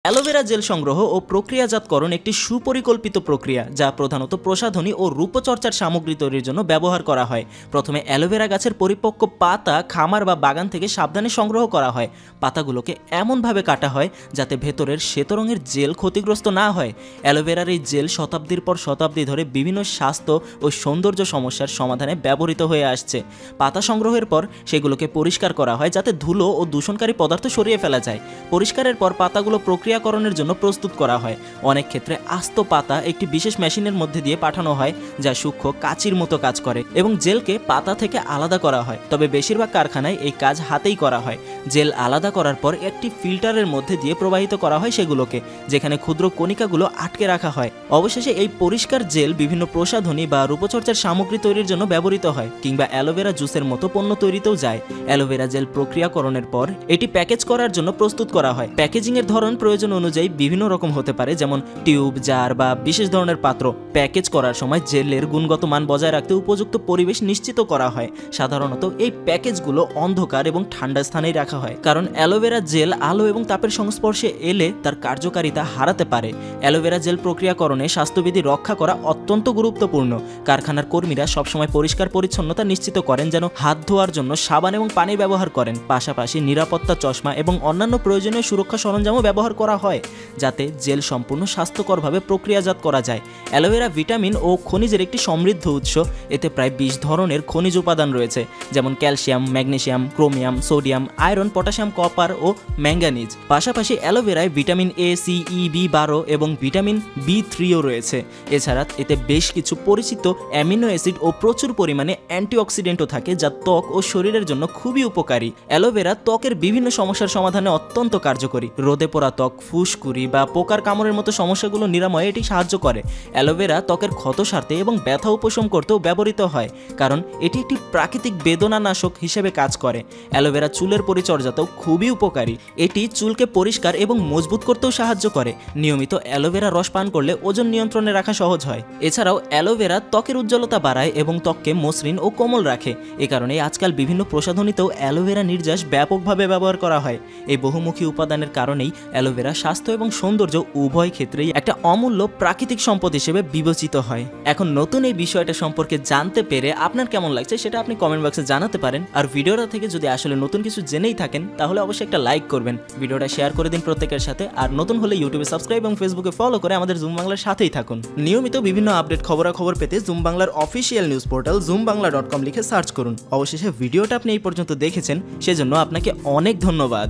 Aloe vera gel সংগ্রহ ও প্রক্রিয়াজাতকরণ একটি সুপরিকল্পিত প্রক্রিয়া যা প্রধানত প্রসাধনী ও রূপচর্চার সামগ্রী তৈরির জন্য ব্যবহার করা হয়। প্রথমে অ্যালোভেরা গাছের পরিপক্ক পাতা খামার বা বাগান থেকে সাবধানে সংগ্রহ করা হয়। পাতাগুলোকে এমনভাবে কাটা হয় যাতে ভেতরের শ্বেত রঙের জেল ক্ষতিগ্রস্ত না হয়। অ্যালোভেরার এই জেল শতাব্দীর পর শতাব্দী ধরে বিভিন্ন স্বাস্থ্য ও সৌন্দর্য সমস্যার সমাধানে ব্যবহৃত হয়ে আসছে। পাতা সংগ্রহের পর সেগুলোকে পরিষ্কার করা হয় যাতে ধুলো ও দূষণকারী পদার্থ সরিয়ে ফেলা যায়। পরিষ্কারের পর পাতাগুলো প্রক্রিয়াকরণের জন্য প্রস্তুত করা হয়। অনেক ক্ষেত্রে আস্ত পাতা একটি বিশেষ মেশিনের মধ্যে দিয়ে পাঠানো হয় যা সূক্ষ্ম কাঁচির মতো কাজ করে এবং জেলকে পাতা থেকে আলাদা করা হয়। তবে বেশিরভাগ কারখানায় এই কাজ হাতেই করা হয়। জেল আলাদা করার পর একটি ফিল্টারের মধ্যে দিয়ে প্রবাহিত করা হয় সেগুলোকে, যেখানে ক্ষুদ্র কণিকাগুলো আটকে রাখা হয়। অবশেষে এই পরিষ্কার জেল বিভিন্ন প্রসাধনী বা রূপচর্চার সামগ্রী তৈরির জন্য ব্যবহৃত হয় কিংবা অ্যালোভেরা জুসের মতো পণ্য তৈরিতেও যায়। অ্যালোভেরা জেল প্রক্রিয়াকরণের পর এটি প্যাকেজ করার জন্য প্রস্তুত করা হয়। প্যাকেজিংয়ের ধরন প্রয়োজন অনুযায়ী বিভিন্ন রকম হতে পারে, যেমন টিউব, জার বা বিশেষ ধরনের পাত্র। প্যাকেজ করার সময় জেলের গুণগত মান বজায় রাখতে উপযুক্ত পরিবেশ নিশ্চিত করা হয়। সাধারণত এই প্যাকেজগুলো অন্ধকার এবং ঠান্ডা স্থানেই রাখা হয়, কারণ অ্যালোভেরা জেল আলো এবং তাপের সংস্পর্শে এলে তার কার্যকারিতা হারাতে পারে। অ্যালোভেরা জেল প্রক্রিয়াকরণে স্বাস্থ্যবিধি রক্ষা করা অত্যন্ত গুরুত্বপূর্ণ। কারখানার কর্মীরা সবসময় পরিষ্কার পরিচ্ছন্নতা নিশ্চিত করেন, যেন হাত ধোয়ার জন্য সাবান এবং পানি ব্যবহার করেন। পাশাপাশি নিরাপত্তা চশমা এবং অন্যান্য প্রয়োজনীয় সুরক্ষা সরঞ্জামও ব্যবহার করা হয় যাতে জেল সম্পূর্ণ স্বাস্থ্যকরভাবে প্রক্রিয়াজাত করা যায়। অ্যালোভেরা ভিটামিন ও খনিজের একটি সমৃদ্ধ উৎস। এতে প্রায় 20 ধরনের খনিজ উপাদান রয়েছে, যেমন calcium, magnesium, chromium, sodium, iron, potassium, copper ও ম্যাঙ্গানিজ। পাশাপাশি অ্যালোভেরায় ভিটামিন এ, সি, ই, বি12 এবং ভিটামিন বি3ও রয়েছে। এছাড়া এতে বেশ কিছু পরিচিত অ্যামিনো অ্যাসিড ও প্রচুর পরিমাণে অ্যান্টিঅক্সিডেন্টও থাকে, যা ত্বক ও শরীরের জন্য খুবই উপকারী। অ্যালোভেরা ত্বকের বিভিন্ন সমস্যার সমাধানে অত্যন্ত কার্যকরী। রোদে পোড়া ত্বক, ফুসকুড়ি বা পোকার কামড়ের মতো সমস্যাগুলো নিরাময়ে এটি সাহায্য করে। অ্যালোভেরা ত্বকের ক্ষত সারতে এবং ব্যথা উপশম করতেও ব্যবহৃত হয়, কারণ এটি একটি প্রাকৃতিক বেদনানাশক হিসেবে কাজ করে। অ্যালোভেরা চুলের পরিচর্যাতেও খুবই উপকারী। এটি চুলকে পরিষ্কার এবং মজবুত করতেও সাহায্য করে। নিয়মিত অ্যালোভেরা রস পান করলে ওজন নিয়ন্ত্রণে রাখা সহজ হয়। এছাড়াও অ্যালোভেরা ত্বকের উজ্জ্বলতা বাড়ায় এবং ত্বককে মসৃণ ও কোমল রাখে। এ কারণে আজকাল বিভিন্ন প্রসাধনীতেও অ্যালোভেরা নির্যাস ব্যাপকভাবে ব্যবহার করা হয়। এই বহুমুখী উপাদানের কারণেই অ্যালোভেরা স্বাস্থ্য এবং সৌন্দর্য উভয় ক্ষেত্রেই একটা অমূল্য প্রাকৃতিক সম্পদ হিসেবে বিবেচিত হয়। এখন নতুন এই বিষয়টা সম্পর্কে জানতে পেরে আপনার কেমন লাগছে সেটা আপনি কমেন্ট বক্সে জানাতে পারেন। আর ভিডিওটা থেকে যদি আসলে নতুন কিছু জেনেই থাকেন তাহলে অবশ্যই একটা লাইক করবেন, ভিডিওটা শেয়ার করে দিন প্রত্যেকের সাথে। আর নতুন হলে ইউটিউবে সাবস্ক্রাইব এবং ফেসবুকে ফলো করে আমাদের জুম বাংলার সাথেই থাকুন। নিয়মিত বিভিন্ন আপডেট খবরাখবর পেতে জুম বাংলার অফিসিয়াল নিউজ পোর্টাল zoombangla.com লিখে সার্চ করুন। অবশেষে ভিডিওটা আপনি এই পর্যন্ত দেখেছেন, সেজন্য আপনাকে অনেক ধন্যবাদ।